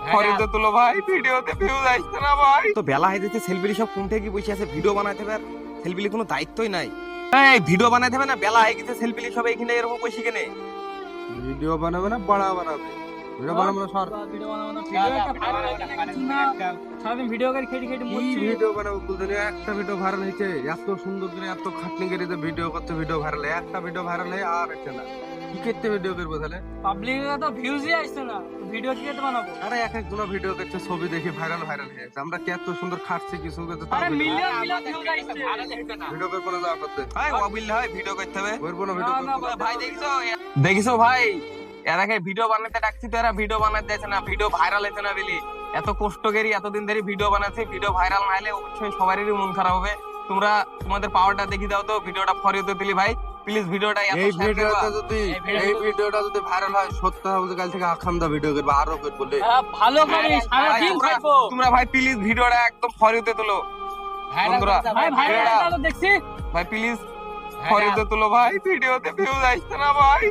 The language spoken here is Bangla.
ফরিদে তুলো ভাই, ভিডিওতে ভিউজ আসছে না ভাই। তো বেলা হয়ে যাচ্ছে, সেলফিলি সব কোন থেকে বসে আছে, ভিডিও বানাইতে হবে। সেলফিলি কোনো দায়িত্বই নাই। এই ভিডিও বানাইতে হবে না, বেলা হয়ে গেছে, সেলফিলি সব এখানে এরকম বসে কেনে। ভিডিও বানাবে না বড়া বানাবে, ভিডিও বানাবে না সর। সারাদিন ভিডিও করে খেটে খেটে কি মরছি। ভিডিও বানাবো বলতে নেই, একটা ভিডিও ভাইরাল হয়েছে, এত সুন্দর করে এত খাটনি করে যে ভিডিও করতে, ভিডিও ভাইরাল একটা ভিডিও ভাইরাল হয়ে আর একটা না, কি করতে ভিডিও করবো তাহলে? পাবলিকের তো ভিউজই আসছে না, ভিডিও কি করতে বানাবো? আরে এক একজন ভিডিও করছে, ছবি দেখে ভাইরাল ভাইরাল হয়ে যাচ্ছে। আমরা কি এত সুন্দর খাটছি কিছু করতে, আরে মিলিয়ন মিলিয়ন ভিউজ আসছে। ভিডিও করবো না যাওয়া করতে ভাই ওয়াবিল হয় ভিডিও করতে হবে। করবো না ভিডিও না, না, করবো না। ভাই দেখিছো ভাই, এরাকে ভিডিও বানাতে ডাকছি তো এরা ভিডিও বানাতে যাচ্ছে না, ভিডিও ভাইরাল হচ্ছে না বলি। এত কষ্ট করি এতদিন ধরে ভিডিও বানাচ্ছি, ভিডিও ভাইরাল না হলে অবশ্যই সবারই মন খারাপ হবে। তোমরা তোমাদের পাওয়ারটা দেখি দাও তো, ভিডিওটা ফরিদে তুলি ভাই প্লিজ, ভিডিওটা এত এই share ভিডিওটা করবা। যদি ভাইরাল হয়, সত্য বলতে কাল থেকে আখামদা ভিডিও করবো, আরো করবো লে। হ্যাঁ, ভালো করে ভাই, সারাদিন তোমরা- খাইবো। তোমরা ভাই প্লিজ ভিডিওটা একদম ফরিদে তুলো বন্ধুরা। ভাই ভাই ভিডিওটা দেখছি। ভাই প্লিজ ফরিদে তুলো ভাই, ভিডিওতে ভিউজ আসছে না ভাই।